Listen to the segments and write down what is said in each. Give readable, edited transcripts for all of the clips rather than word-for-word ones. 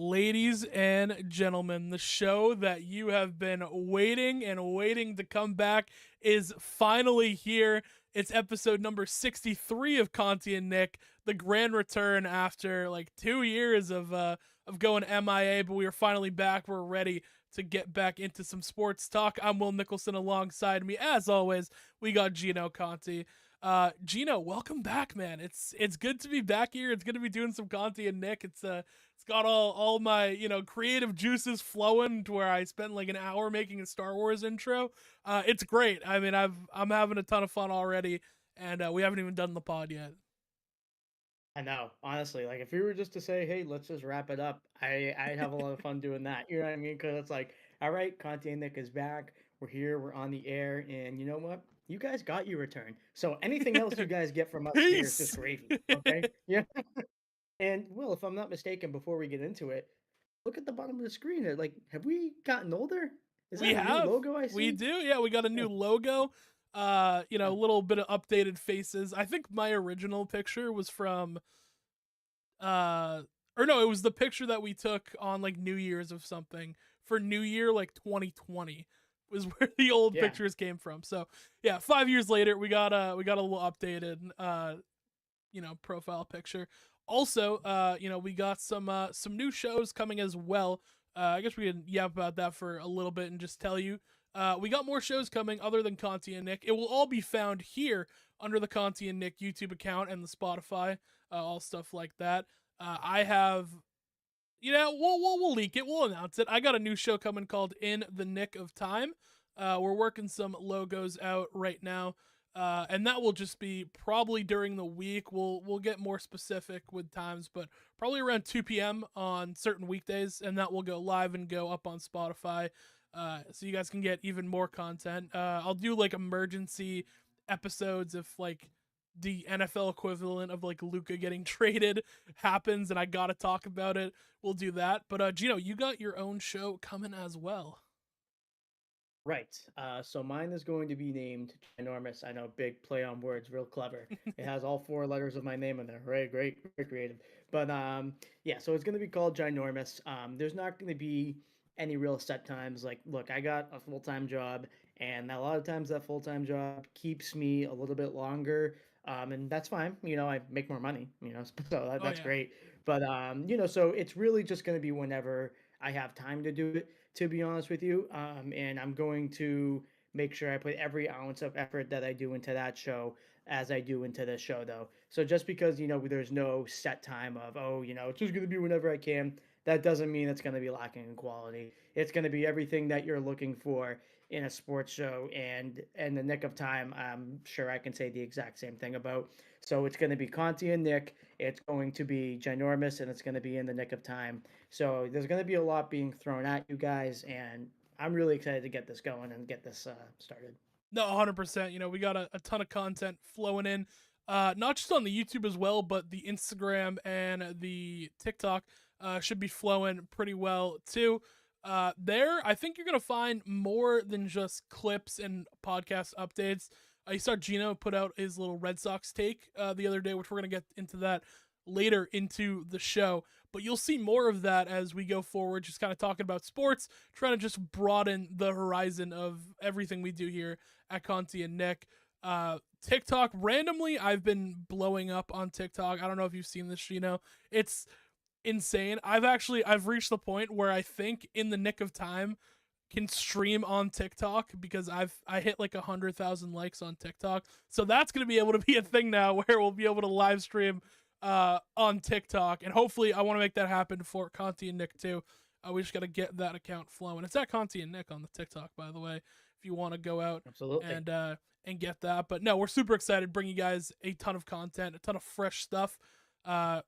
Ladies and gentlemen, the show that you have been waiting and waiting to come back is finally here. It's episode number 63 of Conti and Nick, the grand return after like 2 years of going MIA, but we are finally back. We're ready to get back into some sports talk. I'm Will Nicholson. Alongside me, as always, we got Gino Conti. Gino, welcome back, man. It's good to be back here. It's good to be doing some Conti and Nick. It's got all my creative juices flowing to where I spent like an hour making a Star Wars intro. It's great. I mean, I'm having a ton of fun already, and we haven't even done the pod yet. I know, honestly, like if you were just to say, "Hey, let's just wrap it up," I'd have a lot of fun doing that. You know what I mean? Because it's like, all right, Conti and Nick is back. We're here. We're on the air, and you know what? You guys got your return. So anything else you guys get from us here is just Peace. gravy. Okay? Yeah. And Will, if I'm not mistaken, before we get into it, look at the bottom of the screen. Like, have we gotten older? Is We that a new have. logo I We see? do. Yeah, we got a new Oh, logo. A yeah. little bit of updated faces. I think my original picture was from uh or no, it was the picture that we took on like New Year's of something for New Year like 2020 was where the old Yeah. pictures came from. So, yeah, 5 years later we got a little updated profile picture. Also, we got some new shows coming as well. I guess we can yap about that for a little bit and just tell you. We got more shows coming other than Conti and Nick. It will all be found here under the Conti and Nick YouTube account and the Spotify, all stuff like that. I have, we'll leak it. We'll announce it. I got a new show coming called In the Nick of Time. We're working some logos out right now. And that will just be probably during the week. We'll get more specific with times, but probably around 2 p.m. on certain weekdays, and that will go live and go up on Spotify, so you guys can get even more content. I'll do like emergency episodes if like the NFL equivalent of like Luca getting traded happens, and I gotta talk about it. We'll do that. But Gino, you got your own show coming as well. Right. So mine is going to be named Ginormous. I know, big play on words, real clever. It has all four letters of my name in there. Right, great, very creative. But yeah. So it's going to be called Ginormous. There's not going to be any real set times. Like, look, I got a full time job, and a lot of times that full time job keeps me a little bit longer. And that's fine. I make more money. So Oh that's yeah. great. But so it's really just going to be whenever I have time to do it, to be honest with you. And I'm going to make sure I put every ounce of effort that I do into that show as I do into this show, though. So just because, there's no set time of, oh, it's just going to be whenever I can, that doesn't mean it's going to be lacking in quality. It's going to be everything that you're looking for in a sports show. And in the nick of time, I'm sure I can say the exact same thing about. So it's going to be Conti and Nick. It's going to be ginormous, and it's going to be in the nick of time. So there's going to be a lot being thrown at you guys, and I'm really excited to get this going and get this started. No, 100%. We got a ton of content flowing in, not just on the YouTube as well, but the Instagram and the TikTok should be flowing pretty well too. There, I think you're gonna find more than just clips and podcast updates. I saw Gino put out his little Red Sox take the other day, which we're gonna get into that later into the show. But you'll see more of that as we go forward, just kind of talking about sports, trying to just broaden the horizon of everything we do here at Conti and Nick. TikTok, randomly, I've been blowing up on TikTok. I don't know if you've seen this, Gino. It's insane. I've reached the point where I think in the nick of time can stream on TikTok because I hit like 100,000 likes on TikTok. So that's gonna be able to be a thing now where we'll be able to live stream on TikTok, and hopefully I want to make that happen for Conti and Nick too. We just got to get that account flowing. It's at Conti and Nick on the TikTok, by the way, if you want to go out Absolutely. and get that. But no, we're super excited to bring you guys a ton of content, a ton of fresh stuff. And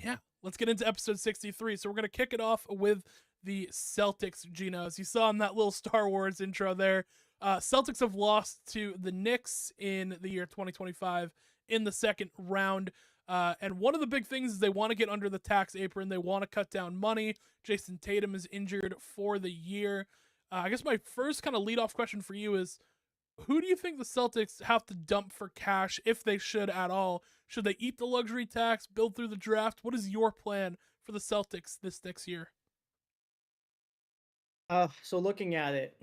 yeah, let's get into episode 63. So we're gonna kick it off with the Celtics, Gino. As you saw in that little Star Wars intro there, Celtics have lost to the Knicks in the year 2025 in the second round. And one of the big things is they want to get under the tax apron. They want to cut down money. Jason Tatum is injured for the year. I guess my first kind of lead off question for you is, who do you think the Celtics have to dump for cash if they should at all? Should they eat the luxury tax, build through the draft? What is your plan for the Celtics this next year? So looking at it,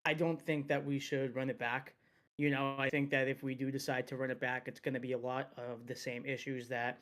I don't think that we should run it back. I think that if we do decide to run it back, it's going to be a lot of the same issues that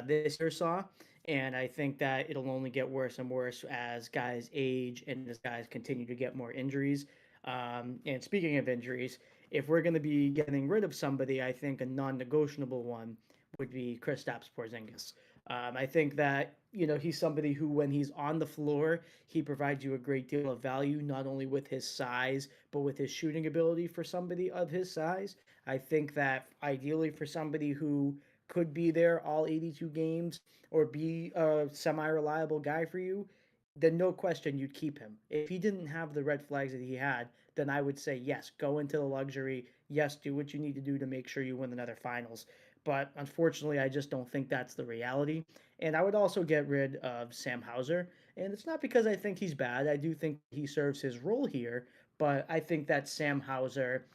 this year saw. And I think that it'll only get worse and worse as guys age and as guys continue to get more injuries. And speaking of injuries, if we're going to be getting rid of somebody, I think a non-negotiable one would be Kristaps Porzingis. I think that he's somebody who, when he's on the floor, he provides you a great deal of value, not only with his size but with his shooting ability for somebody of his size. I think that ideally for somebody who could be there all 82 games or be a semi-reliable guy for you, then no question you'd keep him. If he didn't have the red flags that he had, then I would say yes, go into the luxury. Yes, do what you need to do to make sure you win another finals. But unfortunately, I just don't think that's the reality. And I would also get rid of Sam Hauser. And it's not because I think he's bad. I do think he serves his role here. But I think that Sam Hauser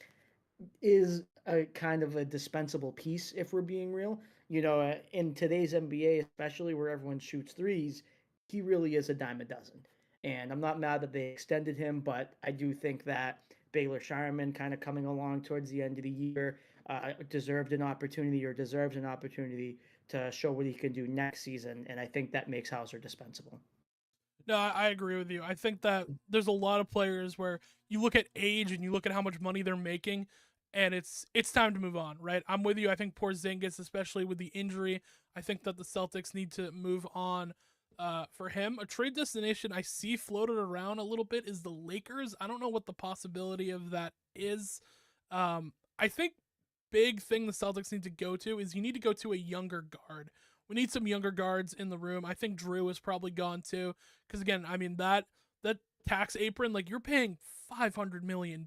is a kind of a dispensable piece if we're being real. In today's NBA, especially where everyone shoots threes, he really is a dime a dozen. And I'm not mad that they extended him, but I do think that Baylor Shireman kind of coming along towards the end of the year deserved an opportunity or deserves an opportunity to show what he can do next season. And I think that makes Hauser dispensable. No, I agree with you. I think that there's a lot of players where you look at age and you look at how much money they're making, and it's time to move on, right? I'm with you. I think Porzingis, especially with the injury, I think that the Celtics need to move on. For him, a trade destination I see floated around a little bit is the Lakers. I don't know what the possibility of that is. I think big thing the Celtics need to go to is you need to go to a younger guard. We need some younger guards in the room. I think Drew is probably gone too, because again, I mean that tax apron, like you're paying $500 million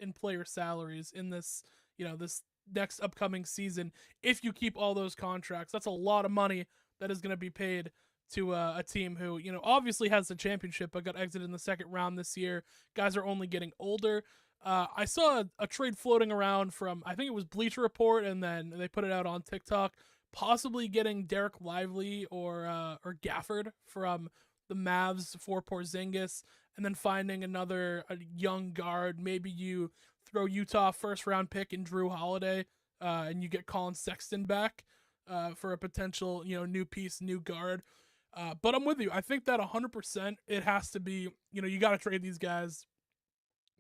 in player salaries in this, this next upcoming season. If you keep all those contracts, that's a lot of money that is going to be paid to a team who obviously has the championship but got exited in the second round this year. Guys are only getting older. I saw a trade floating around from, I think it was Bleacher Report, and then they put it out on TikTok, possibly getting Derek Lively or Gafford from the Mavs for Porzingis, and then finding a young guard. Maybe you throw Utah first round pick in Drew Holiday, and you get Colin Sexton back for a potential new piece, new guard. But I'm with you. I think that 100% it has to be, you got to trade these guys.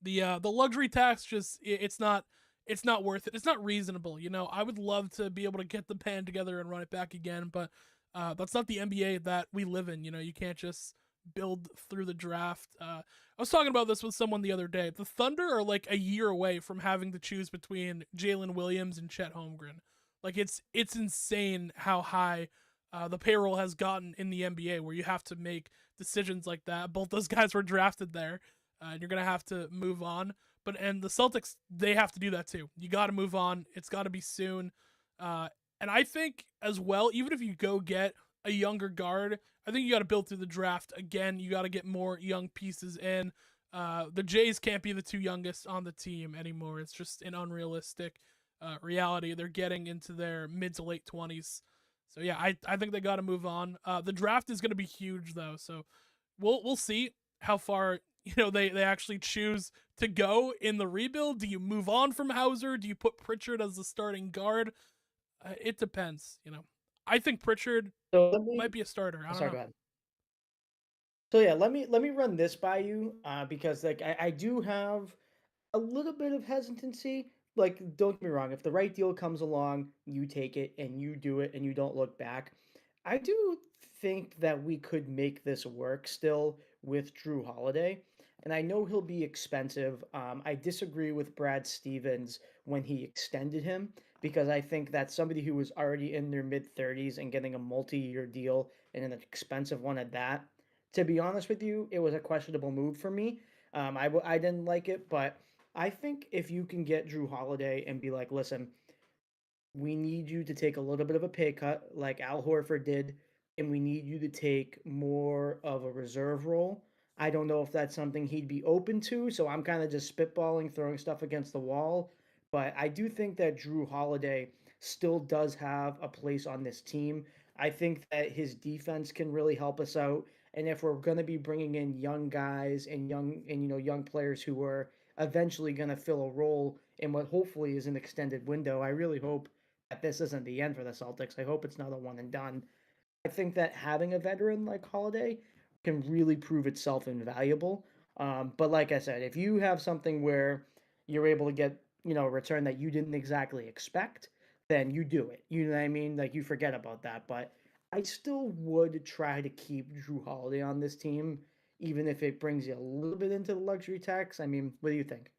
The luxury tax just it's not worth it. It's not reasonable. I would love to be able to get the band together and run it back again, but that's not the NBA that we live in. You can't just build through the draft. I was talking about this with someone the other day. The Thunder are like a year away from having to choose between Jalen Williams and Chet Holmgren. Like it's insane how high the payroll has gotten in the NBA, where you have to make decisions like that. Both those guys were drafted there, and you're gonna have to move on. And the Celtics, they have to do that too. You got to move on. It's got to be soon. And I think as well, even if you go get a younger guard, I think you got to build through the draft again. You got to get more young pieces in. The Jays can't be the two youngest on the team anymore. It's just an unrealistic reality. They're getting into their mid to late 20s. So yeah, I think they got to move on. The draft is going to be huge though, so we'll see how far they actually choose to go in the rebuild. Do you move on from Hauser? Do you put Pritchard as the starting guard? It depends. I think Pritchard So let me. might be a starter. I don't Sorry, go know. ahead. So yeah, let me run this by you because like I do have a little bit of hesitancy. Like, don't get me wrong, if the right deal comes along, you take it and you do it and you don't look back. I do think that we could make this work still with Drew Holiday. And I know he'll be expensive. I disagree with Brad Stevens when he extended him because I think that somebody who was already in their mid 30s and getting a multi year deal and an expensive one at that, to be honest with you, it was a questionable move for me. I didn't like it, but I think if you can get Drew Holiday and be like, listen, we need you to take a little bit of a pay cut like Al Horford did, and we need you to take more of a reserve role. I don't know if that's something he'd be open to, so I'm kind of just spitballing, throwing stuff against the wall. But I do think that Drew Holiday still does have a place on this team. I think that his defense can really help us out. And if we're going to be bringing in young guys and young players who are eventually going to fill a role in what hopefully is an extended window, I really hope that this isn't the end for the Celtics. I hope it's not a one and done. I think that having a veteran like Holiday can really prove itself invaluable. But like I said, if you have something where you're able to get, a return that you didn't exactly expect, then you do it. You know what I mean? Like you forget about that. But I still would try to keep Drew Holiday on this team, even if it brings you a little bit into the luxury tax. I mean, what do you think?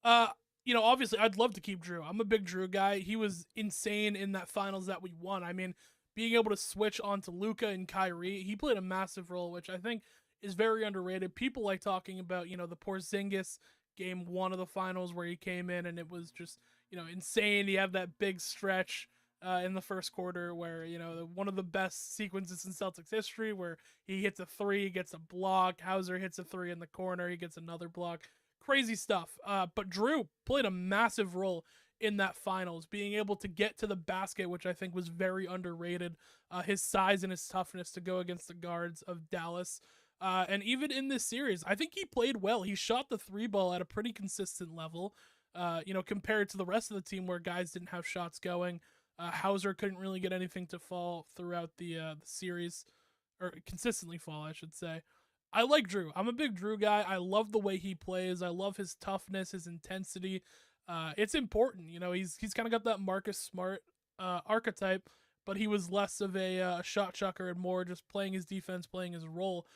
Uh, obviously, I'd love to keep Drew. I'm a big Drew guy. He was insane in that finals that we won. I mean, being able to switch onto Luca and Kyrie, he played a massive role, which I think is very underrated. People like talking about, the Porzingis game one of the finals where he came in and it was just, insane. He had that big stretch in the first quarter where, one of the best sequences in Celtics history where he hits a three, gets a block. Hauser hits a three in the corner, he gets another block. Crazy stuff. But Drew played a massive role in that finals, being able to get to the basket, which I think was very underrated. His size and his toughness to go against the guards of Dallas. And even in this series, I think he played well. He shot the three ball at a pretty consistent level, compared to the rest of the team where guys didn't have shots going. Hauser couldn't really get anything to fall throughout the series, or consistently fall, I should say. I like Drew. I'm a big Drew guy. I love the way he plays. I love his toughness, his intensity. It's important. He's kind of got that Marcus Smart archetype, but he was less of a shot chucker and more just playing his defense, playing his role.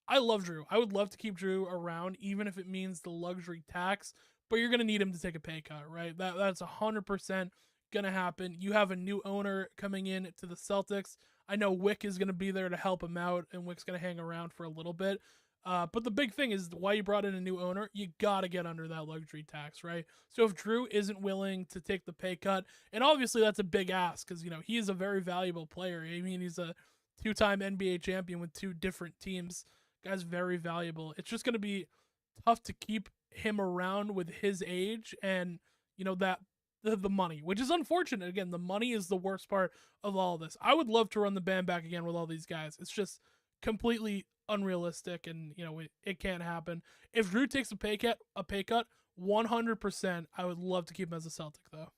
I love Drew. I would love to keep Drew around, even if it means the luxury tax. But you're gonna need him to take a pay cut, right? That's 100% gonna happen. You have a new owner coming in to the Celtics. I know Wick is gonna be there to help him out, and Wick's gonna hang around for a little bit. But the big thing is why you brought in a new owner. You gotta get under that luxury tax, right? So if Drew isn't willing to take the pay cut, and obviously that's a big ask because he is a very valuable player. I mean, he's a two-time NBA champion with two different teams. Guy's very valuable. It's just gonna be tough to keep him around with his age and that the money, which is unfortunate. Again, the money is the worst part of all of this. I would love to run the band back again with all these guys. It's just completely unrealistic, and it can't happen. If Drew takes a pay cut, 100%. I would love to keep him as a Celtic though.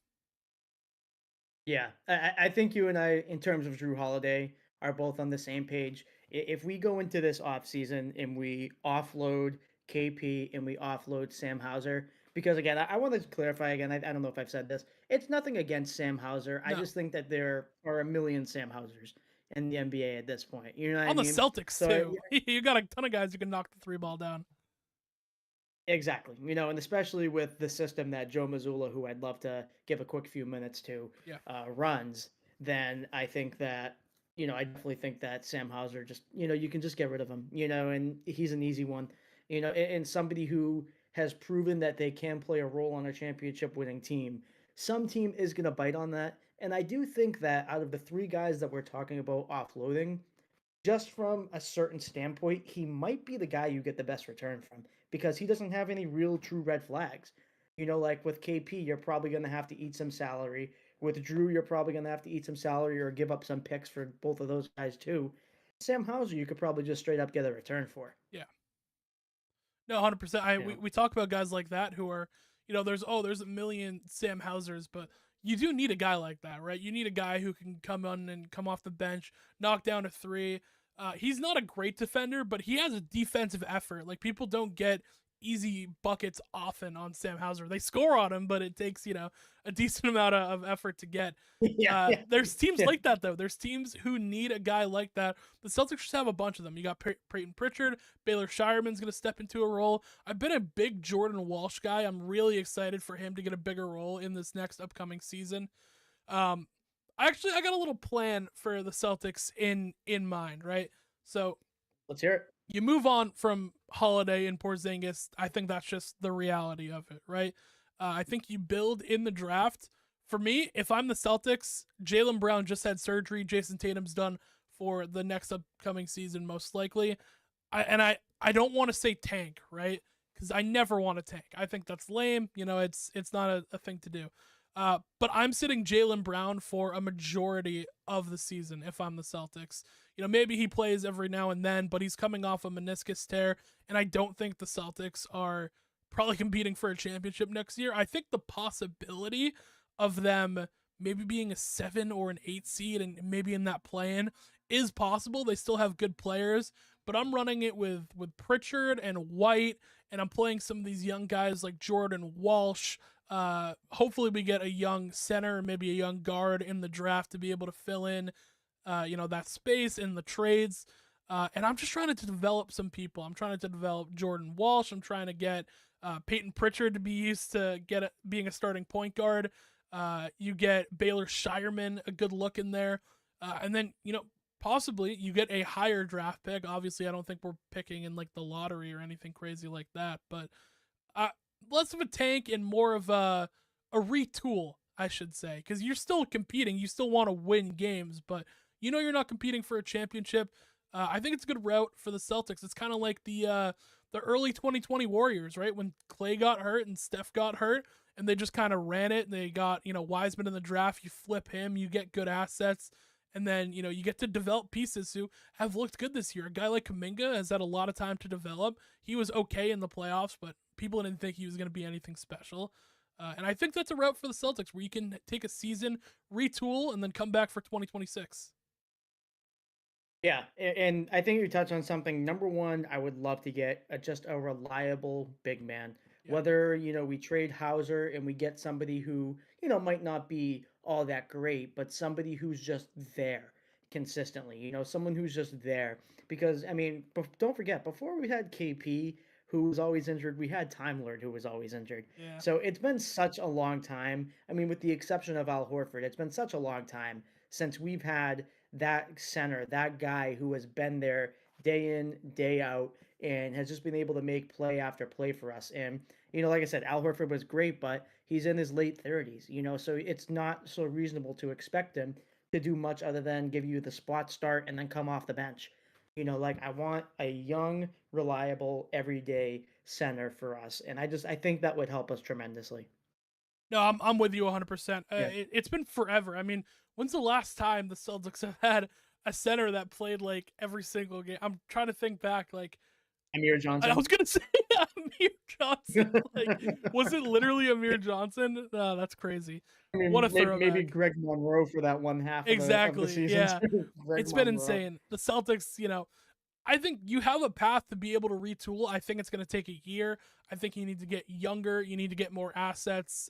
Yeah, I think you and I, in terms of Drew Holiday, are both on the same page. If we go into this offseason and we offload KP and we offload Sam Hauser, because again, I want to clarify again, I don't know if I've said this. It's nothing against Sam Hauser. I No, just think that there are a million Sam Hausers in the NBA at this point. You know what I on the mean? Celtics So too. You got a ton of guys who can knock the three ball down. exactly. And especially with the system that Joe Mazzulla, who I'd love to give a quick few minutes to, Yeah. runs, then I think that, I definitely think that Sam Hauser just, you can just get rid of him, and he's an easy one, and somebody who has proven that they can play a role on a championship winning team. Some team is going to bite on that. And I do think that out of the three guys that we're talking about offloading, just from a certain standpoint, he might be the guy you get the best return from because he doesn't have any real true red flags. Like with KP, you're probably going to have to eat some salary. With Drew, you're probably going to have to eat some salary or give up some picks for both of those guys too. Sam Hauser, you could probably just straight up get a return for. Yeah. No, 100%. I You we, know, we talk about guys like that who are, there's a million Sam Hausers, but you do need a guy like that, right? You need a guy who can come on and come off the bench, knock down a three. He's not a great defender, but he has a defensive effort. Like people don't get easy buckets often on Sam Hauser. They score on him, but it takes a decent amount of effort to get. yeah, yeah, There's teams yeah. like that though. There's teams who need a guy like that. The Celtics just have a bunch of them. You got Peyton Pritchard, Baylor Shireman's going to step into a role. I've been a big Jordan Walsh guy. I'm really excited for him to get a bigger role in this next upcoming season. Um, I got a little plan for the Celtics in mind, right? So Let's hear it. you move on from Holiday and Porzingis. I think that's just the reality of it, right? I think you build in the draft. For me, if I'm the Celtics, Jaylen Brown just had surgery. Jason Tatum's done for the next upcoming season, most likely. I don't want to say tank, right? Because I never want to tank. I think that's lame. It's not a thing to do. But I'm sitting Jalen Brown for a majority of the season if I'm the Celtics. Maybe he plays every now and then, but he's coming off a meniscus tear, and I don't think the Celtics are probably competing for a championship next year. I think the possibility of them maybe being a 7 or an 8 seed and maybe in that play-in is possible. They still have good players, but I'm running it with Pritchard and White, and I'm playing some of these young guys like Jordan Walsh. Hopefully, we get a young center, maybe a young guard in the draft to be able to fill in, that space in the trades. And I'm just trying to develop some people. I'm trying to develop Jordan Walsh. I'm trying to get Peyton Pritchard to be used to being a starting point guard. You get Baylor Shireman a good look in there, and then possibly you get a higher draft pick. Obviously, I don't think we're picking in like the lottery or anything crazy like that, but uh, less of a tank and more of a retool, I should say, because you're still competing. You still want to win games, but you're not competing for a championship. I think it's a good route for the Celtics. It's kind of like the early 2020 Warriors, right? When Clay got hurt and Steph got hurt, and they just kind of ran it. They got Wiseman in the draft. You flip him, you get good assets, and then you get to develop pieces who have looked good this year. A guy like Kaminga has had a lot of time to develop. He was okay in the playoffs, but people didn't think he was going to be anything special. And I think that's a route for the Celtics where you can take a season, retool, and then come back for 2026. Yeah, and I think you touched on something. Number one, I would love to get just a reliable big man. Yeah. Whether, we trade Hauser and we get somebody who, might not be all that great, but somebody who's just there consistently, someone who's just there. Because, I mean, don't forget, before we had KP, who was always injured, we had Time Lord, who was always injured. Yeah. So it's been such a long time. I mean, with the exception of Al Horford, it's been such a long time since we've had that center, that guy who has been there day in, day out, and has just been able to make play after play for us. And, like I said, Al Horford was great, but he's in his late 30s, so it's not so reasonable to expect him to do much other than give you the spot start and then come off the bench. Like I want a young, reliable, everyday center for us. And I think that would help us tremendously. No, I'm with you 100%. Yeah. It's been forever. I mean, when's the last time the Celtics have had a center that played like every single game? I'm trying to think back. Like, Amir I Johnson. was gonna say Amir Johnson. Like, was it literally Amir Johnson? No, that's crazy. I What a mean, maybe throwback. Greg Monroe for that one half of the Exactly. season Yeah. too. Greg It's been Monroe. insane. The Celtics, I think you have a path to be able to retool. I think it's going to take a year. I think you need to get younger. You need to get more assets.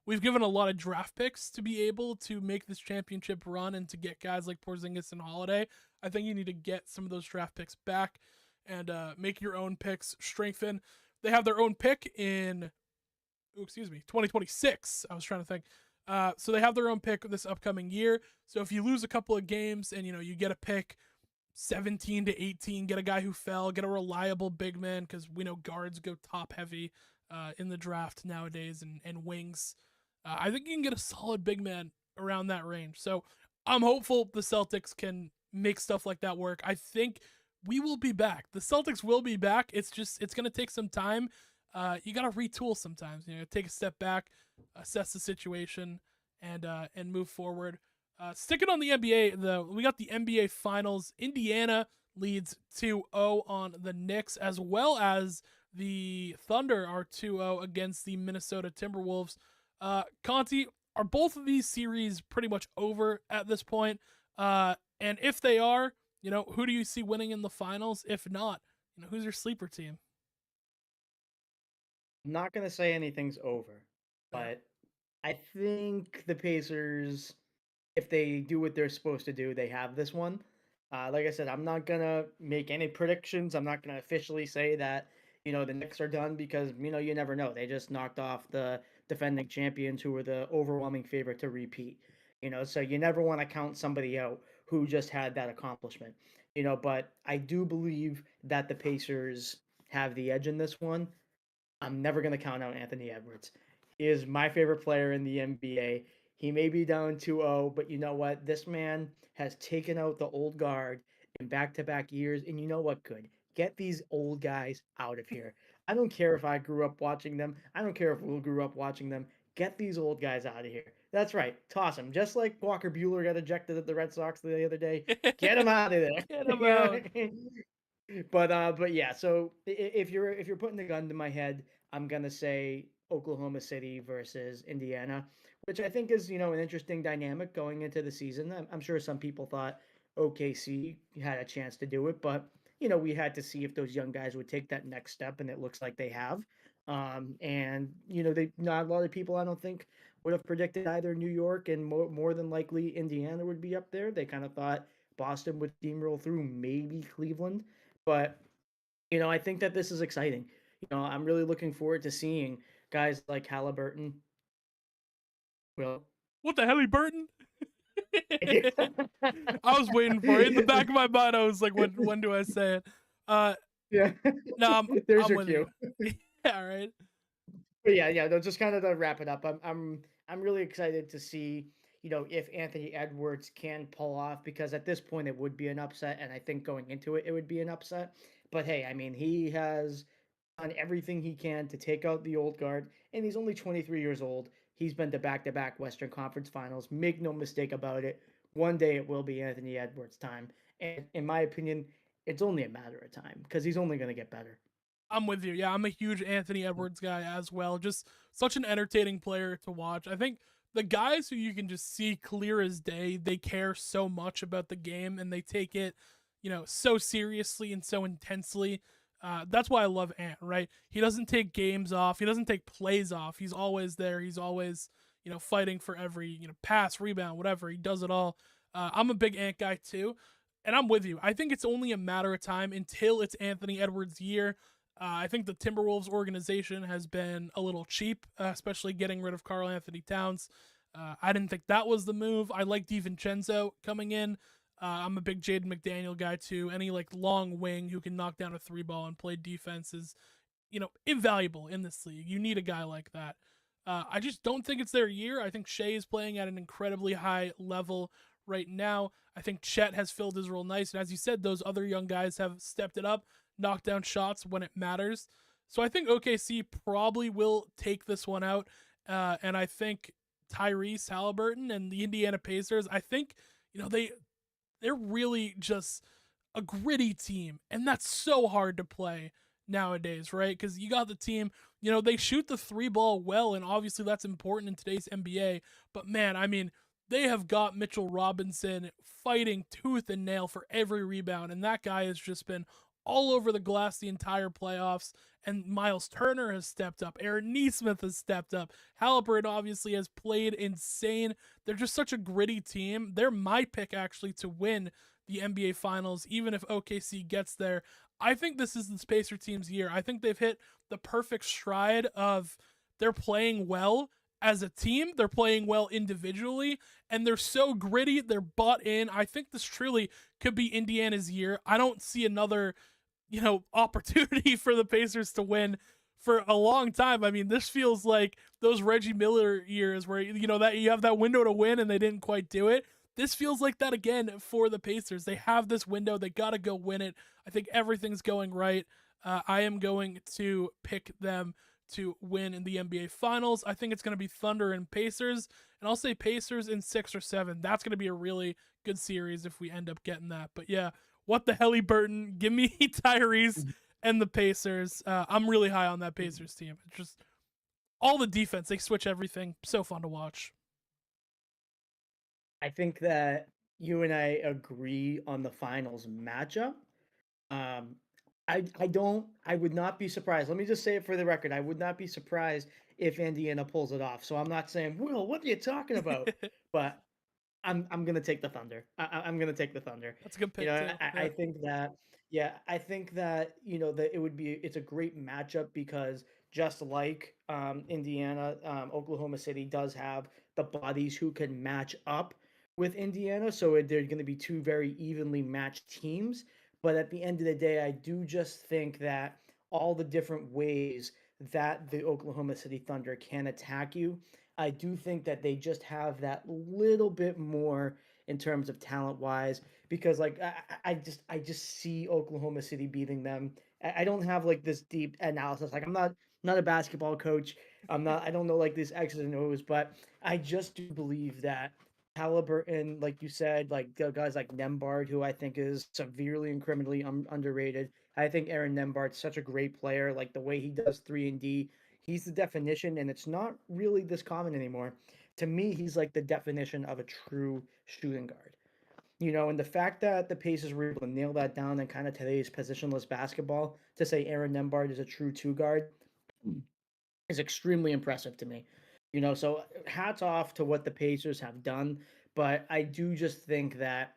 We've given a lot of draft picks to be able to make this championship run and to get guys like Porzingis and Holiday. I think you need to get some of those draft picks back and make your own picks strengthen. They have their own pick in, 2026. I was trying to think. So they have their own pick this upcoming year. So if you lose a couple of games and you get a pick 17 to 18, get a guy who fell, get a reliable big man because we know guards go top heavy in the draft nowadays and wings. I think you can get a solid big man around that range. So I'm hopeful the Celtics can make stuff like that work. I think we will be back. The Celtics will be back. It's going to take some time. You got to retool sometimes. Take a step back, assess the situation, and move forward. Sticking on the NBA, though, we got the NBA Finals. Indiana leads 2-0 on the Knicks, as well as the Thunder are 2-0 against the Minnesota Timberwolves. Conti, are both of these series pretty much over at this point? And if they are, who do you see winning in the finals? If not, who's your sleeper team? I'm not gonna say anything's over, Fair. but I think the Pacers, if they do what they're supposed to do, they have this one. Like I said, I'm not gonna make any predictions. I'm not gonna officially say that the Knicks are done because you never know. They just knocked off the defending champions who were the overwhelming favorite to repeat. So you never want to count somebody out who just had that accomplishment. But I do believe that the Pacers have the edge in this one. I'm never going to count out Anthony Edwards. He is my favorite player in the NBA. He may be down 2-0, but you know what? This man has taken out the old guard in back-to-back years, and you know what? Good. Get these old guys out of here. I don't care if I grew up watching them. I don't care if Will grew up watching them. Get these old guys out of here. That's right. Toss them. Just like Walker Bueller got ejected at the Red Sox the other day. Get him out of there. Get him You know out. what I mean? But yeah, so if you're putting the gun to my head, I'm gonna say Oklahoma City versus Indiana, which I think is, an interesting dynamic going into the season. I'm sure some people thought OKC had a chance to do it, but we had to see if those young guys would take that next step, and it looks like they have. And they not a lot of people, I don't think, would have predicted either New York and more than likely Indiana would be up there. They kind of thought Boston would steamroll through, maybe Cleveland. But I think that this is exciting. I'm really looking forward to seeing guys like Halliburton. Well, What the hell, Burton? I was waiting for it in the back of my mind. I was like, when do I say it? Uh, yeah, no, there's I'm your with cue. you. Yeah, right. But yeah, no, just kind of to wrap it up. I'm really excited to see, if Anthony Edwards can pull off, because at this point it would be an upset, and I think going into it would be an upset. But hey, I mean, he has done everything he can to take out the old guard, and he's only 23 years old. He's been to back-to-back Western Conference Finals. Make no mistake about it. One day it will be Anthony Edwards' time, and in my opinion, it's only a matter of time because he's only going to get better. I'm with you. Yeah, I'm a huge Anthony Edwards guy as well. Just such an entertaining player to watch. I think the guys who you can just see clear as day, they care so much about the game and they take it, so seriously and so intensely. That's why I love Ant, right? He doesn't take games off. He doesn't take plays off. He's always there. He's always, fighting for every, pass, rebound, whatever. He does it all. I'm a big Ant guy too. And I'm with you. I think it's only a matter of time until it's Anthony Edwards' year. I think the Timberwolves organization has been a little cheap, especially getting rid of Karl Anthony Towns. I didn't think that was the move. I like DiVincenzo coming in. I'm a big Jaden McDaniel guy too. Any like long wing who can knock down a three ball and play defense is, invaluable in this league. You need a guy like that. I just don't think it's their year. I think Shea is playing at an incredibly high level right now. I think Chet has filled his role nice, and as you said, those other young guys have stepped it up, knocked down shots when it matters. So I think OKC probably will take this one out, and I think Tyrese Halliburton and the Indiana Pacers. I think they're really just a gritty team, and that's so hard to play nowadays, right? Because you got the team, they shoot the three ball well, and obviously that's important in today's NBA. But man, I mean, they have got Mitchell Robinson fighting tooth and nail for every rebound, and that guy has just been all over the glass the entire playoffs. And Miles Turner has stepped up. Aaron Nesmith has stepped up. Halliburton obviously has played insane. They're just such a gritty team. They're my pick actually to win the NBA Finals, even if OKC gets there. I think this is the Pacer team's year. I think they've hit the perfect stride of they're playing well as a team, they're playing well individually, and they're so gritty, they're bought in. I think this truly could be Indiana's year. I don't see another, opportunity for the Pacers to win for a long time. I mean, this feels like those Reggie Miller years where that you have that window to win and they didn't quite do it. This feels like that again for the Pacers. They have this window, they got to go win it. I think everything's going right. I am going to pick them to win in the NBA Finals. I think it's going to be Thunder and Pacers, and I'll say Pacers in 6 or 7. That's going to be a really good series if we end up getting that. But yeah, what the hell, Burton? Give me Tyrese and the Pacers. I'm really high on that Pacers team. It's just all the defense. They switch everything. So fun to watch. I think that you and I agree on the finals matchup. Um, I would not be surprised. Let me just say it for the record. I would not be surprised if Indiana pulls it off. So I'm not saying, Will, what are you talking about? But I'm gonna take the Thunder. I'm gonna take the Thunder. That's a good pick too. I Yeah. think that, yeah, I think that that it's a great matchup because just like Indiana, Oklahoma City does have the bodies who can match up with Indiana, so they're going to be two very evenly matched teams. But at the end of the day, I do just think that all the different ways that the Oklahoma City Thunder can attack you, I do think that they just have that little bit more in terms of talent wise, because like I just see Oklahoma City beating them. I don't have like this deep analysis. Like I'm not not a basketball coach. I don't know like these X's and O's, but I just do believe that Halliburton, like you said, like the guys like Nembhard, who I think is severely and criminally underrated. I think Aaron Nembhard's such a great player. Like the way he does 3 and D, he's the definition, and it's not really this common anymore. To me, he's like the definition of a true shooting guard. And the fact that the Pacers were able to nail that down in kind of today's positionless basketball to say Aaron Nembhard is a true two guard is extremely impressive to me. So hats off to what the Pacers have done, but I do just think that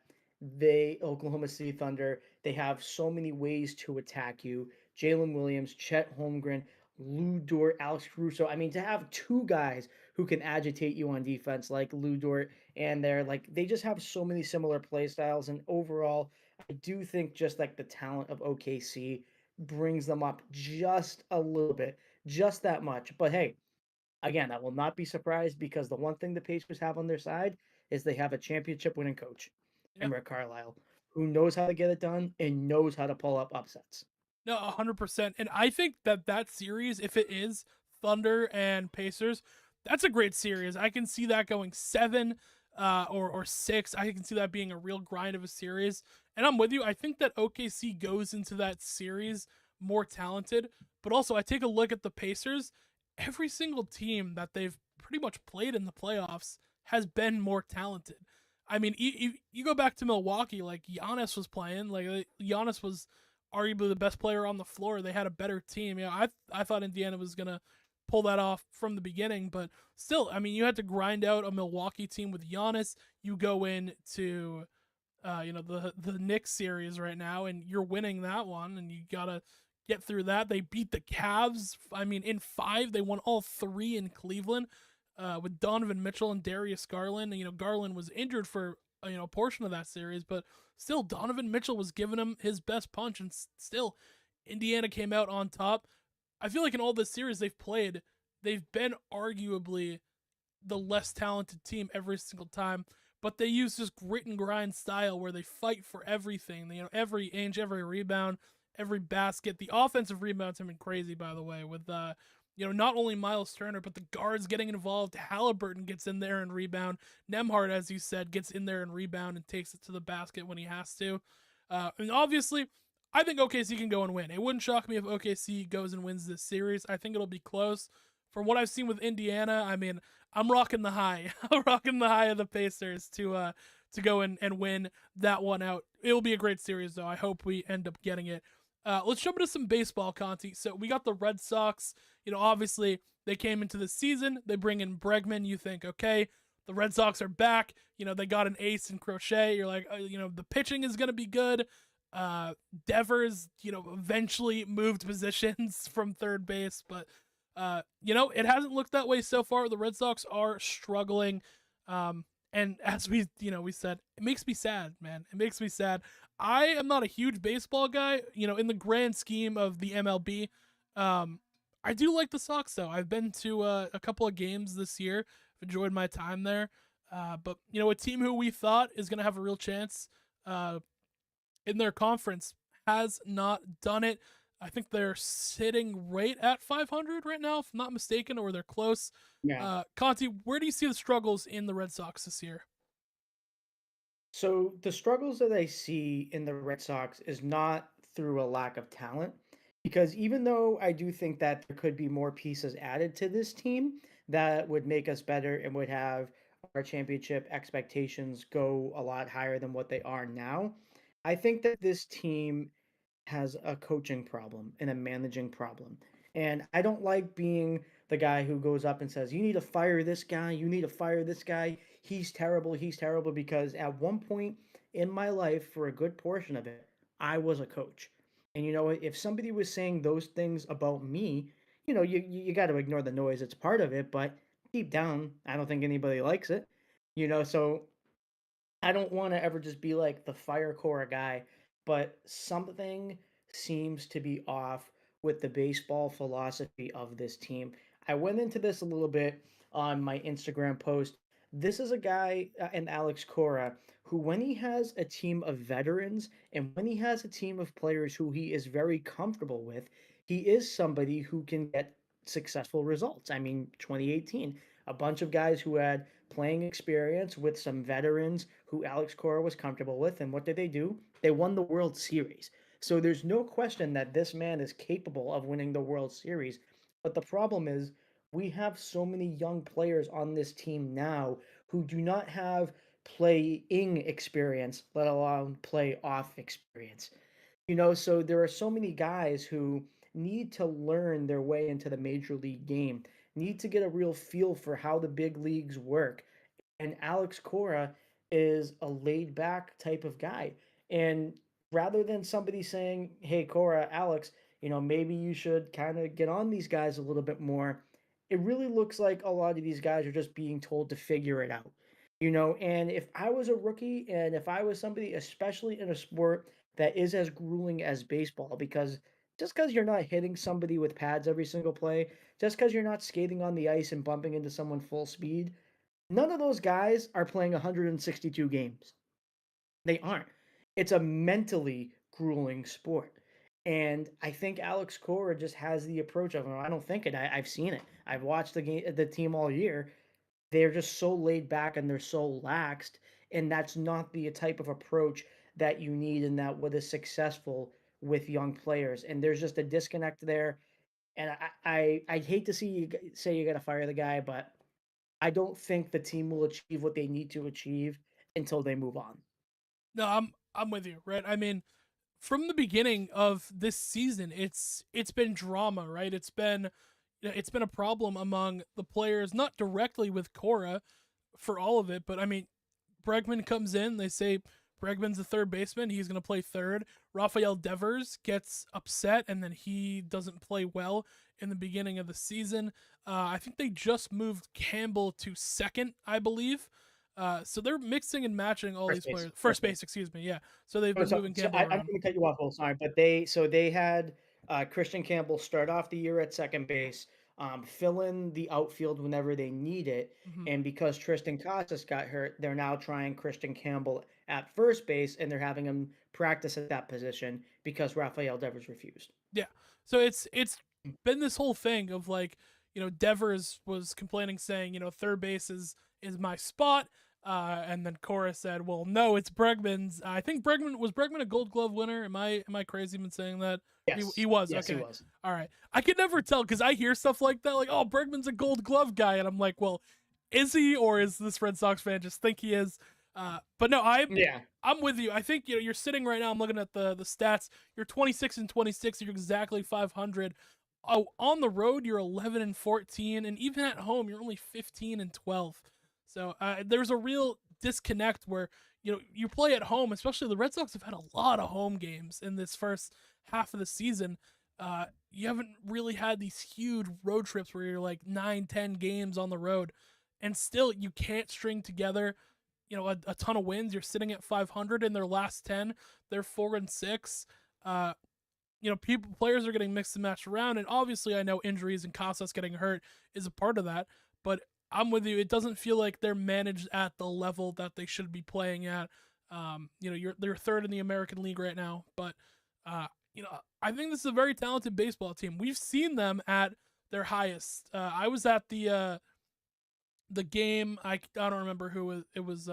Oklahoma City Thunder, they have so many ways to attack you. Jalen Williams, Chet Holmgren, Lou Dort, Alex Caruso. I mean, to have two guys who can agitate you on defense like Lou Dort, and they're like they just have so many similar play styles. And overall, I do think just like the talent of OKC brings them up just a little bit, just that much. But hey, again, I will not be surprised because the one thing the Pacers have on their side is they have a championship winning coach Yeah. in Rick Carlisle who knows how to get it done and knows how to pull up upsets. No, 100%. And I think that that series, if it is Thunder and Pacers, that's a great series. I can see that going 7 or 6. I can see that being a real grind of a series. And I'm with you. I think that OKC goes into that series more talented. But also, I take a look at the Pacers. Every single team that they've pretty much played in the playoffs has been more talented. I mean, you go back to Milwaukee, like Giannis was playing. Like Giannis was arguably the best player on the floor. They had a better team. I thought Indiana was gonna pull that off from the beginning, but still, I mean, you had to grind out a Milwaukee team with Giannis. You go into the Knicks series right now, and you're winning that one, and you gotta get through that. They beat the Cavs. I mean, in 5, they won all 3 in Cleveland. With Donovan Mitchell and Darius Garland. And, Garland was injured for a portion of that series, but still Donovan Mitchell was giving him his best punch, and still Indiana came out on top. I feel like in all this series they've played, they've been arguably the less talented team every single time, but they use this grit and grind style where they fight for everything. Every inch, every rebound, every basket. The offensive rebounds have been crazy, by the way, with not only Miles Turner, but the guards getting involved. Halliburton gets in there and rebound. Nembhard, as you said, gets in there and rebound and takes it to the basket when he has to. And obviously, I think OKC can go and win. It wouldn't shock me if OKC goes and wins this series. I think it'll be close. From what I've seen with Indiana, I mean, I'm rocking the high. I'm rocking the high of the Pacers to go and win that one out. It'll be a great series, though. I hope we end up getting it. Let's jump into some baseball, Conti. So we got the Red Sox. Obviously they came into the season. They bring in Bregman. You think, okay, the Red Sox are back. They got an ace in Crochet. You're like, the pitching is gonna be good. Devers, eventually moved positions from third base, but it hasn't looked that way so far. The Red Sox are struggling. And as we said, it makes me sad, man. It makes me sad. I am not a huge baseball guy, in the grand scheme of the MLB. I do like the Sox though. I've been to a couple of games this year. I've enjoyed my time there. But a team who we thought is going to have a real chance in their conference has not done it. I think they're sitting right at 500 right now, if I'm not mistaken, or they're close. Yeah. Conti, where do you see the struggles in the Red Sox this year? So the struggles that I see in the Red Sox is not through a lack of talent, because even though I do think that there could be more pieces added to this team that would make us better and would have our championship expectations go a lot higher than what they are now, I think that this team has a coaching problem and a managing problem. And I don't like being the guy who goes up and says, "You need to fire this guy. You need to fire this guy. He's terrible. He's terrible." Because at one point in my life, for a good portion of it, I was a coach. And you know what? If somebody was saying those things about me, you got to ignore the noise. It's part of it. But deep down, I don't think anybody likes it. So I don't want to ever just be like the fire core guy, but something seems to be off with the baseball philosophy of this team. I went into this a little bit on my Instagram post. This is a guy and Alex Cora who, when he has a team of veterans and when he has a team of players who he is very comfortable with, he is somebody who can get successful results. I mean, 2018, a bunch of guys who had playing experience with some veterans who Alex Cora was comfortable with. And what did they do? They won the World Series. So there's no question that this man is capable of winning the World Series. But the problem is, we have so many young players on this team now who do not have playing experience, let alone play off experience. So there are so many guys who need to learn their way into the major league game, need to get a real feel for how the big leagues work. And Alex Cora is a laid back type of guy. And rather than somebody saying, "Hey, Cora, Alex, maybe you should kind of get on these guys a little bit more," it really looks like a lot of these guys are just being told to figure it out. And if I was a rookie and if I was somebody, especially in a sport that is as grueling as baseball, because just because you're not hitting somebody with pads every single play, just because you're not skating on the ice and bumping into someone full speed, none of those guys are playing 162 games. They aren't. It's a mentally grueling sport. And I think Alex Cora just has the approach of, I don't think it. I've seen it. I've watched the team all year. They're just so laid back and they're so laxed, and that's not the type of approach that you need and that what is successful with young players. And there's just a disconnect there. And I hate to see say you got to fire the guy, but I don't think the team will achieve what they need to achieve until they move on. No, I'm with you, right? I mean, from the beginning of this season, it's been drama, right? It's been a problem among the players, not directly with Cora for all of it, but I mean, Bregman comes in, they say Bregman's the third baseman, he's going to play third. Rafael Devers gets upset and then he doesn't play well in the beginning of the season. I think they just moved Campbell to second, I believe. So they're mixing and matching all First these base, players. first First base. base, excuse me. Yeah. So they've Oh, been so, moving so Campbell I around. didn't cut you off. Oh, sorry, but they had Christian Campbell start off the year at second base, fill in the outfield whenever they need it, Hmm. and because Tristan Casas got hurt, they're now trying Christian Campbell at first base, and they're having him practice at that position because Rafael Devers refused. Yeah. So it's been this whole thing of like, Devers was complaining saying, third base is my spot. And then Cora said, "Well, no, it's Bregman's." I think Bregman a Gold Glove winner. Am I crazy in saying that? He Yes, was yes, he okay. was. All right. I can never tell because I hear stuff like that, like, "Oh, Bregman's a Gold Glove guy," and I'm like, "Well, is he, or is this Red Sox fan just think he is?" But no, Yeah, I'm with you. I think you're sitting right now. I'm looking at the stats. You're 26 and 26. You're exactly 500. Oh, on the road you're 11 and 14, and even at home you're only 15 and 12. So there's a real disconnect where you play at home. Especially the Red Sox have had a lot of home games in this first half of the season. You haven't really had these huge road trips where you're like 9, 10 games on the road, and still you can't string together a ton of wins. You're sitting at 500 in their last 10. They're 4 and 6. Uh, players are getting mixed and matched around, and obviously I know injuries and Casas getting hurt is a part of that. But I'm with you. It doesn't feel like they're managed at the level that they should be playing at. They're third in the American League right now, but I think this is a very talented baseball team. We've seen them at their highest. I was at the game. I don't remember who it was.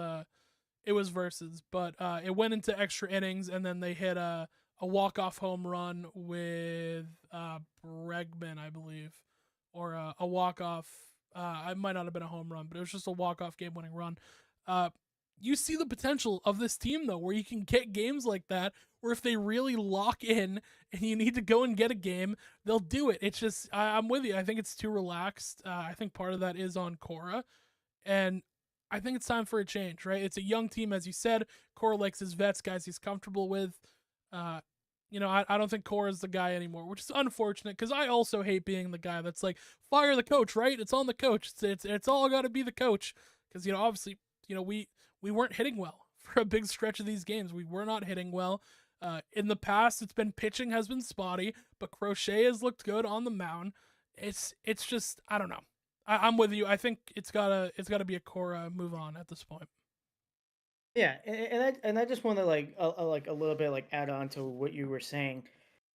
It was versus, but it went into extra innings, and then they hit a walk off home run with Bregman, I believe, or a walk off. It might not have been a home run, but it was just a walk off game winning run. Uh, you see the potential of this team though, where you can get games like that, where if they really lock in and you need to go and get a game, they'll do it. It's just I'm with you. I think it's too relaxed. I think part of that is on Cora, and I think it's time for a change, right? It's a young team, as you said. Cora likes his vets, guys he's comfortable with. Uh, I don't think Cora's the guy anymore, which is unfortunate because I also hate being the guy that's like, fire the coach, right? It's on the coach. It's all got to be the coach because obviously we weren't hitting well for a big stretch of these games. We were not hitting well. In the past, it's been pitching has been spotty, but Crochet has looked good on the mound. It's just I don't know. I'm with you. I think it's gotta be a Cora move on at this point. yeah, and I just want to like a little bit like add on to what you were saying.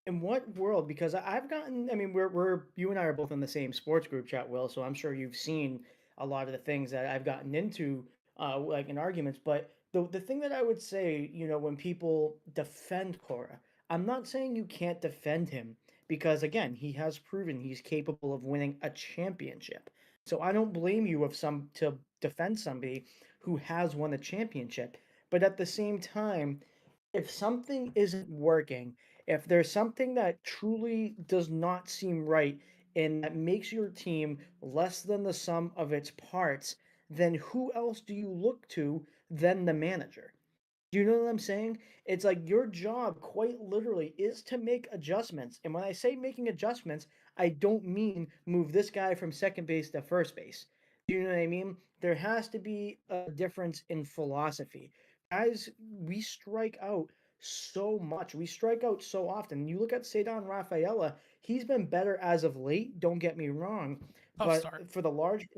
In what world? Because I've gotten, I mean, we're you and I are both in the same sports group chat, Will. So I'm sure you've seen a lot of the things that I've gotten into, like in arguments. But the thing that I would say, when people defend Cora, I'm not saying you can't defend him because again, he has proven he's capable of winning a championship. So I don't blame you of some to defend somebody who has won a championship. But at the same time, if something isn't working, if there's something that truly does not seem right and that makes your team less than the sum of its parts, then who else do you look to than the manager? Do you know what I'm saying? It's like your job, quite literally, is to make adjustments. And when I say making adjustments, I don't mean move this guy from second base to first base. Do you know what I mean? There has to be a difference in philosophy. Guys, we strike out so much. We strike out so often. You look at Cedar Rafaela, he's been better as of late, don't get me wrong, Tough but start. for the large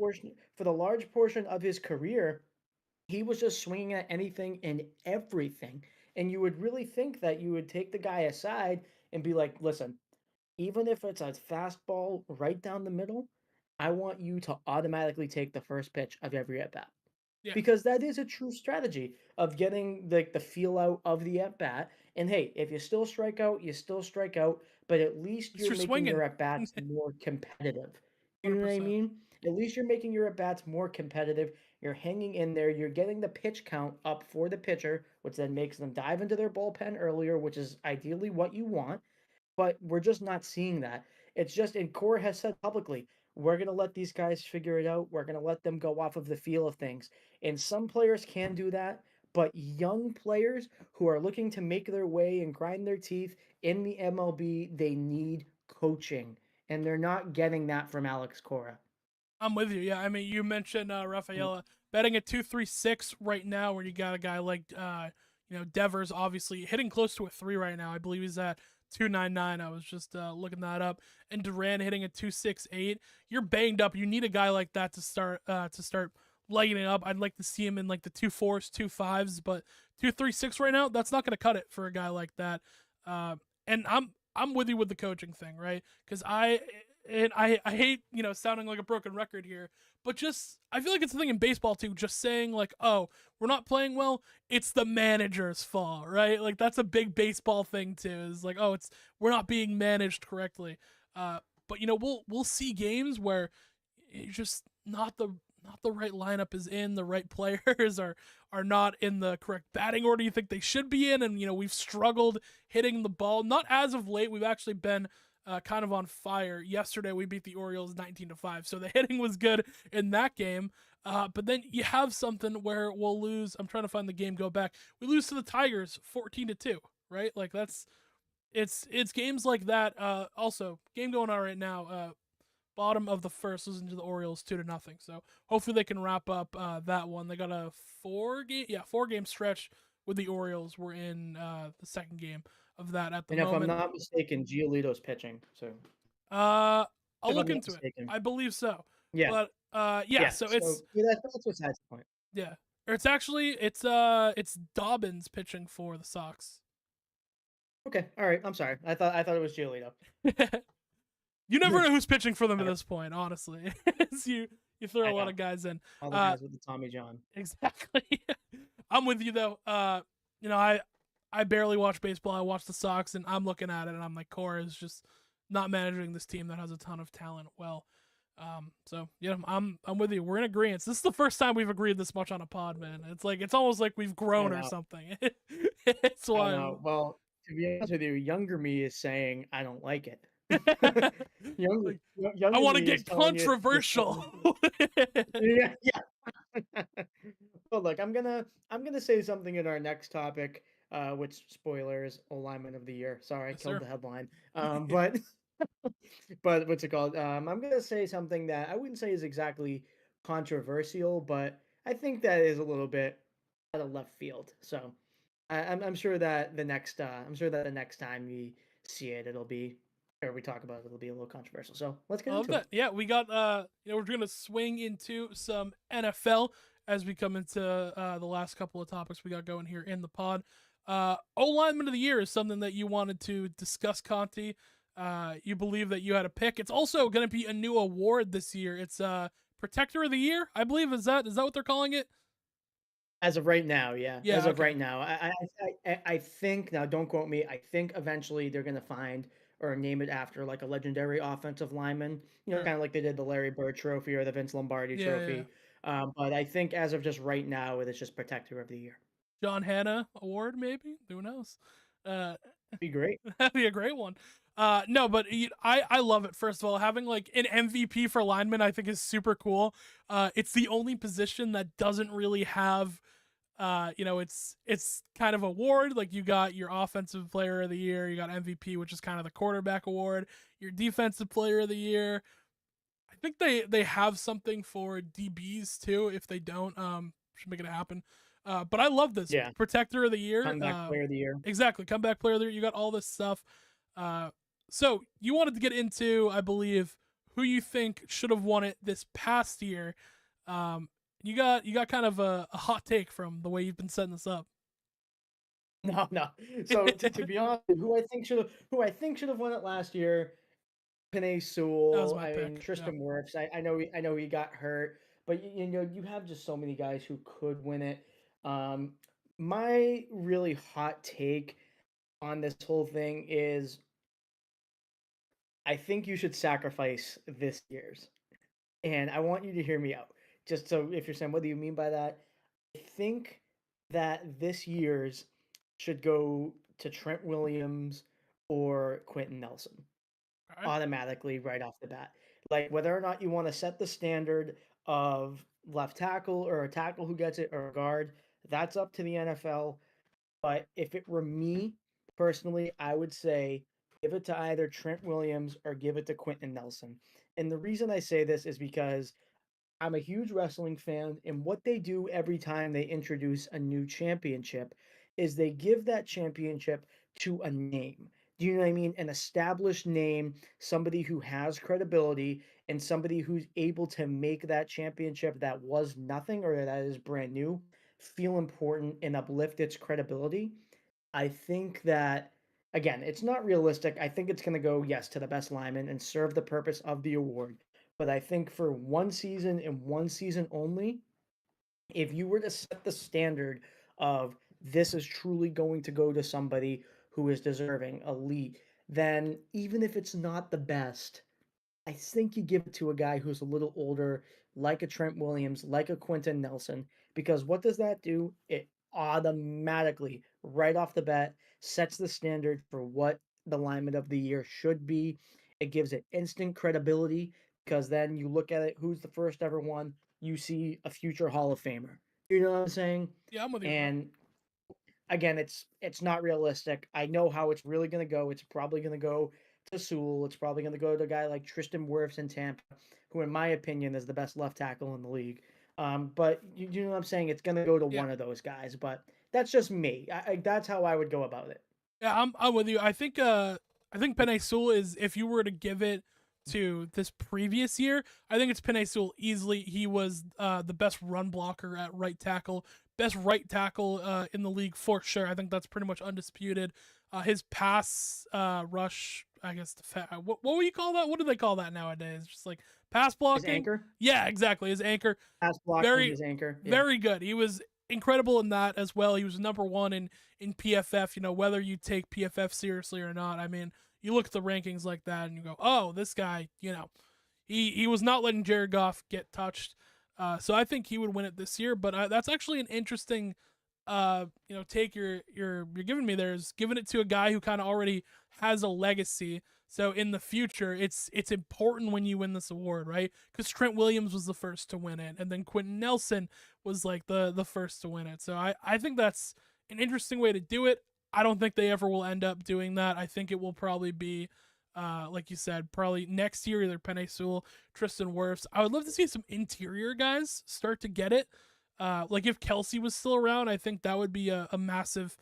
portion of his career, he was just swinging at anything and everything. And you would really think that you would take the guy aside and be like, listen, even if it's a fastball right down the middle, I want you to automatically take the first pitch of every at bat Yeah, because that is a true strategy of getting the feel out of the at bat. And hey, if you still strike out, you still strike out, but at least because you're you're making swinging. your at bats more competitive. You know what I 100%. mean? At least you're making your at bats more competitive. You're hanging in there. You're getting the pitch count up for the pitcher, which then makes them dive into their bullpen earlier, which is ideally what you want, but we're just not seeing that. It's just, and Core has said publicly, we're going to let these guys figure it out. We're going to let them go off of the feel of things. And some players can do that, but young players who are looking to make their way and grind their teeth in the MLB, they need coaching. And they're not getting that from Alex Cora. I'm with you. Yeah, I mean, you mentioned Rafaela betting at 236 right now, where you got a guy like Devers, obviously hitting close to a 3 right now. I believe he's at 299. I was just looking that up, and Duran hitting at 268. You're banged up. You need a guy like that to start lighting it up. I'd like to see him in like the 2.4s, 2.5s, but 236 right now, that's not going to cut it for a guy like that. Uh, and I'm with you with the coaching thing, right? Because I hate sounding like a broken record here, but just I feel like it's the thing in baseball too. Just saying like, oh, we're not playing well, it's the manager's fault, right? Like that's a big baseball thing too. Is like, oh, it's we're not being managed correctly. But we'll see games where it's just not the right lineup is in, the right players are not in the correct batting order you think they should be in, and we've struggled hitting the ball. Not as of late. We've actually been kind of on fire. Yesterday we beat the Orioles 19-5, so the hitting was good in that game. But then you have something where we'll lose. I'm trying to find the game. Go back. We lose to the Tigers 14-2. Right? Like that's it's games like that. Also, game going on right now. Bottom of the first, losing to the Orioles 2-0. So hopefully they can wrap up that one. They got a 4-game stretch with the Orioles. We're in the second game of that at the And if I'm moment. not mistaken, Giolito's pitching. So Uh, I'll if I'm look not into it. mistaken. I believe so. Yeah. But yeah. Yeah. So So it's yeah, that's besides the point. yeah. Or it's Dobbins pitching for the Sox. Okay. All right. I'm sorry. I thought it was Giolito. You never know All who's pitching for them at right. this point. Honestly, you throw I a lot know. of guys in. All the Uh, guys with the Tommy John. exactly. I'm with you though. I barely watch baseball. I watch the Sox, and I'm looking at it, and I'm like, Cora is just not managing this team that has a ton of talent well. So yeah, I'm with you. We're in agreement. This is the first time we've agreed this much on a pod, man. It's almost like we've I grown or know. something. It's I know. wild. Well, to be honest with you, younger me is saying I don't like it. younger Like I younger want to me is get telling you is controversial. telling yeah, yeah. Well, look, I'm gonna say something in our next topic, which spoilers, alignment of the year. Sorry, I Yes, killed sir. the headline. But but what's it called? I'm gonna say something that I wouldn't say is exactly controversial, but I think that is a little bit out of left field. So I'm sure that the next time we see it, it'll be or we talk about it, it'll be a little controversial. So let's I get love into it. that. Yeah, we got we're gonna swing into some NFL as we come into the last couple of topics we got going here in the pod. O lineman of the year is something that you wanted to discuss, Conti. You believe that you had a pick. It's also going to be a new award this year. It's Protector of the Year, I believe. Is that what they're calling it? As of right now, yeah. As Yeah. of Okay. right now, I think now. Don't quote me. I think eventually they're gonna find or name it after like a legendary offensive lineman. Sure. Kind of like they did the Larry Bird Trophy or the Vince Lombardi Yeah. Yeah. Trophy. But I think as of just right now, it is just Protector of the Year. John Hanna Award, maybe. Who knows? Uh, Be great. that'd be a great one. No, but I love it. First of all, having like an MVP for lineman, I think is super cool. It's the only position that doesn't really have it's kind of award. Like you got your offensive player of the year, you got MVP, which is kind of the quarterback award, your defensive player of the year. I think they have something for DBs too. If they don't, should make it happen. But I love this Yeah. protector of the year. Comeback Player of the Year. Exactly, comeback player of the year. You got all this stuff. Uh, so you wanted to get into, I believe, who you think should have won it this past year. Um, you got kind of a hot take from the way you've been setting this up. No, no. So to be honest, who I think should have won it last year. Panay That was Sewell, my I mean pick. Yeah. Tristan Wirfs. I know he got hurt, but you have just so many guys who could win it. Um, my really hot take on this whole thing is I think you should sacrifice this year's, and I want you to hear me out. Just so if you're saying what do you mean by that, I think that this year's should go to Trent Williams or Quentin Nelson All right. automatically right off the bat. Like whether or not you want to set the standard of left tackle or a tackle who gets it or a guard, that's up to the NFL. But if it were me personally, I would say give it to either Trent Williams or give it to Quentin Nelson. And the reason I say this is because I'm a huge wrestling fan, and what they do every time they introduce a new championship is they give that championship to a name. Do you know what I mean? An established name, somebody who has credibility, and somebody who's able to make that championship that was nothing or that is brand new feel important and uplift its credibility. I think that again, it's not realistic. I think it's going to go yes to the best lineman and serve the purpose of the award. But I think for one season and one season only, if you were to set the standard of this is truly going to go to somebody who is deserving, elite, then even if it's not the best, I think you give it to a guy who's a little older, like a Trent Williams, like a Quentin Nelson, because what does that do? It automatically, right off the bat, sets the standard for what the lineman of the year should be. It gives it instant credibility because then you look at it, who's the first ever one? You see a future Hall of Famer. You know what I'm saying? Yeah, I'm with you on that. And again, it's not realistic. I know how it's really going to go. It's probably going to go to Sewell. It's probably going to go to a guy like Tristan Wirfs in Tampa, who, in my opinion, is the best left tackle in the league. But you know what I'm saying? It's going to go to Yeah. one of those guys. But that's just me. That's how I would go about it. Yeah, I'm with you. I think Penei Sewell is, if you were to give it to this previous year, I think it's Penei Sewell easily. He was the best run blocker at right tackle, best right tackle in the league for sure. I think that's pretty much undisputed. His pass rush, I guess what would you call that? What do they call that nowadays? Just like pass His blocking. anchor, Yeah, exactly. His anchor, pass blocking, very his anchor. Yeah, very good. He was incredible in that as well. He was number one in PFF. You know, whether you take PFF seriously or not. I mean, you look at the rankings like that and you go, oh, this guy, he was not letting Jared Goff get touched. So I think he would win it this year. But that's actually an interesting, take you're giving me there, is giving it to a guy who kind of already has a legacy. So in the future, it's important when you win this award, right? Because Trent Williams was the first to win it, and then Quentin Nelson was like the first to win it. So I think that's an interesting way to do it. I don't think they ever will end up doing that. I think it will probably be, like you said, probably next year, either Penei Sewell, Tristan Wirfs. I would love to see some interior guys start to get it. Like if Kelsey was still around, I think that would be a massive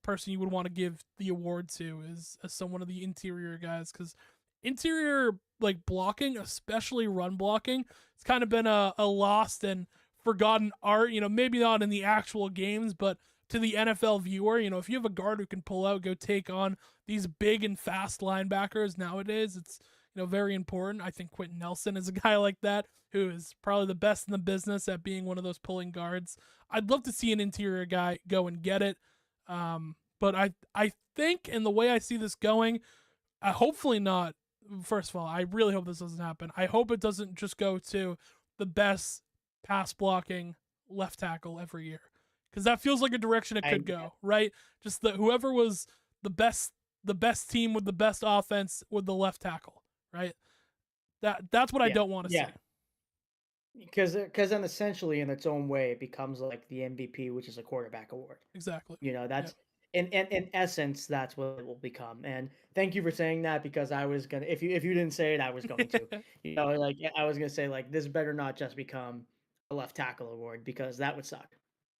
person you would want to give the award to, is as someone of the interior guys, because interior like blocking, especially run blocking, it's kind of been a lost and forgotten art. Maybe not in the actual games, but to the NFL viewer. You know, if you have a guard who can pull out, go take on these big and fast linebackers nowadays, it's, you know, very important. I think Quentin Nelson is a guy like that who is probably the best in the business at being one of those pulling guards. I'd love to see an interior guy go and get it. But I think in the way I see this going, hopefully not. First of all, I really hope this doesn't happen. I hope it doesn't just go to the best pass blocking left tackle every year, because that feels like a direction it I could go. Right, just the whoever was the best team with the best offense with the left tackle. Right, that's what I yeah, don't want to yeah. see. Because then essentially in its own way it becomes like the MVP, which is a quarterback award. Exactly. You know, Yeah. that's in essence that's what it will become. And thank you for saying that, because I was gonna, if you didn't say it, I was going to. You know, like I was gonna say like this better not just become a left tackle award, because that would suck.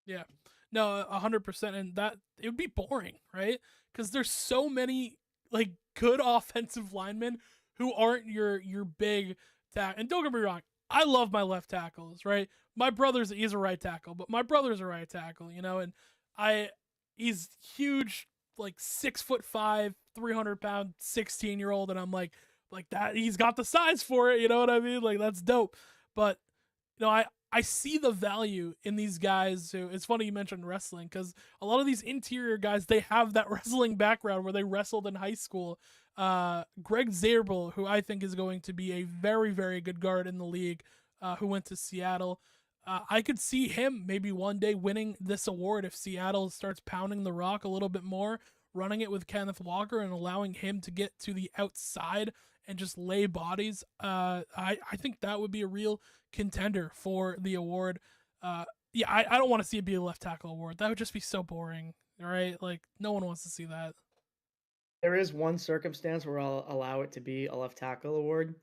Yeah. No, 100%. And that it would be boring, right? Because there's so many like good offensive linemen who aren't your big tackle. And don't get me wrong, I love my left tackles, right? My he's a right tackle, but my brother's a right tackle, you know, and I he's huge, like 6'5", 300 pound, 16-year-old, and I'm like that. He's got the size for it, you know what I mean? Like that's dope. But you know, I see the value in these guys who, it's funny you mentioned wrestling, because a lot of these interior guys, they have that wrestling background where they wrestled in high school. Greg Zabel, who I think is going to be a very, very good guard in the league, who went to Seattle. I could see him maybe one day winning this award if Seattle starts pounding the rock a little bit more, running it with Kenneth Walker and allowing him to get to the outside and just lay bodies. I think that would be a real contender for the award. Yeah, I don't want to see it be a left tackle award. That would just be so boring, right? Like no one wants to see that. There is one circumstance where I'll allow it to be a left tackle award,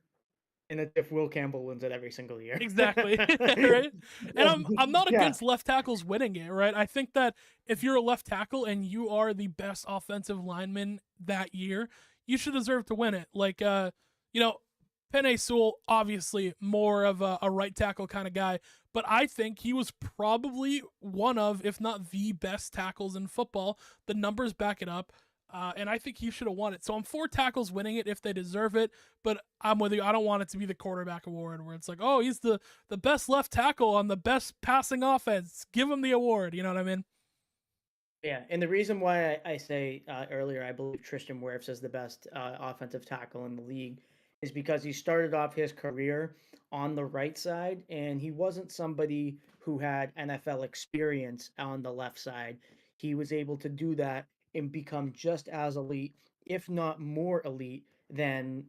and it's if Will Campbell wins it every single year. Exactly. Right? And I'm not Yeah. against left tackles winning it, right? I think that if you're a left tackle and you are the best offensive lineman that year, you should deserve to win it. Like you know, Penei Sewell, obviously more of a right tackle kind of guy, but I think he was probably one of, if not the best tackles in football. The numbers back it up. And I think he should have won it. So I'm for tackles winning it if they deserve it, but I'm with you. I don't want it to be the quarterback award where it's like, oh, he's the best left tackle on the best passing offense. Give him the award. You know what I mean? Yeah, and the reason why I say earlier I believe Tristan Wirfs is the best offensive tackle in the league is because he started off his career on the right side, and he wasn't somebody who had NFL experience on the left side. He was able to do that and become just as elite, if not more elite, than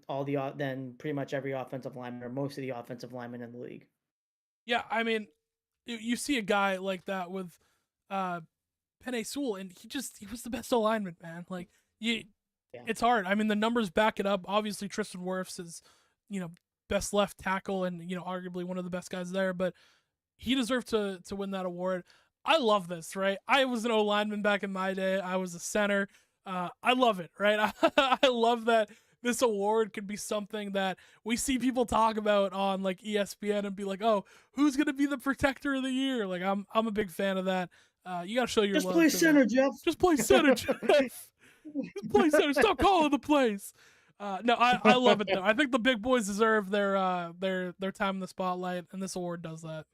than pretty much every offensive lineman or most of the offensive linemen in the league. Yeah, I mean, you see a guy like that with uh Penei Sewell, and he was the best alignment, man. Like you, Yeah. it's hard. I mean, the numbers back it up. Obviously, Tristan Wirfs is, you know, best left tackle and, you know, arguably one of the best guys there, but he deserved to win that award. I love this, right? I was an O lineman back in my day. I was a center. I love it, right? I love that this award could be something that we see people talk about on like ESPN and be like, "Oh, who's gonna be the protector of the year?" Like I'm a big fan of that. You gotta show your Just love play to the. center, Jeff. Just play center, Jeff. Just play center. Stop calling the plays. No, I love it though. I think the big boys deserve their time in the spotlight, and this award does that.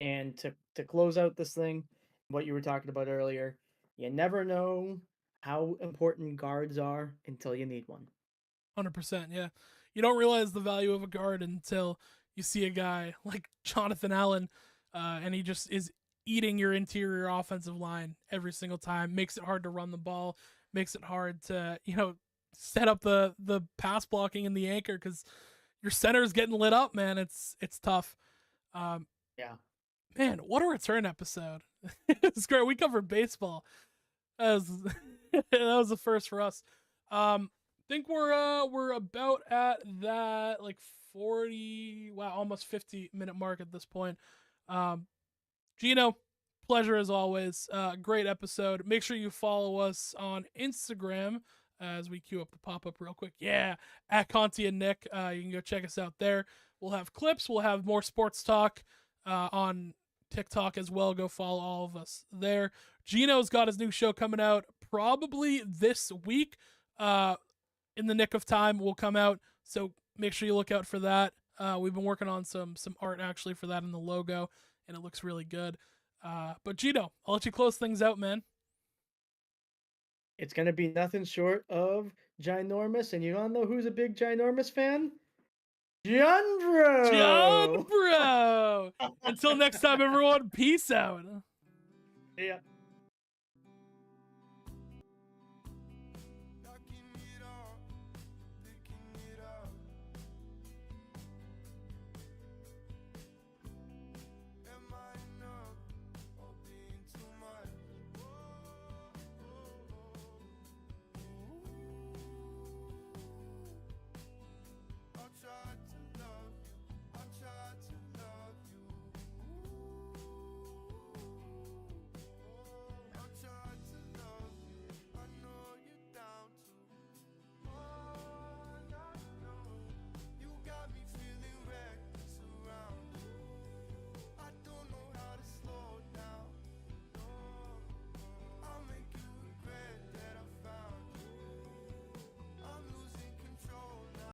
And to close out this thing, what you were talking about earlier, you never know how important guards are until you need one. 100%. Yeah. You don't realize the value of a guard until you see a guy like Jonathan Allen, and he just is eating your interior offensive line every single time. Makes it hard to run the ball. Makes it hard to, you know, set up the pass blocking and the anchor because your center is getting lit up, man. It's tough. Um, Yeah. Man, what a return episode! It's great. We covered baseball. That was that was the first for us. Think we're about at that like 40, wow, almost 50-minute mark at this point. Um, Gino, pleasure as always. Great episode. Make sure you follow us on Instagram as we queue up the pop up real quick. Yeah, at Conti and Nick. You can go check us out there. We'll have clips. We'll have more sports talk on TikTok as well. Go follow all of us there. Gino's got his new show coming out probably this week. In the nick of time will come out, so make sure you look out for that. We've been working on some art actually for that in the logo, and it looks really good. But Gino, I'll let you close things out, man. It's gonna be nothing short of ginormous, and you all know who's a big ginormous fan? John Jandro. Bro. Until next time, everyone. Peace out. Yeah.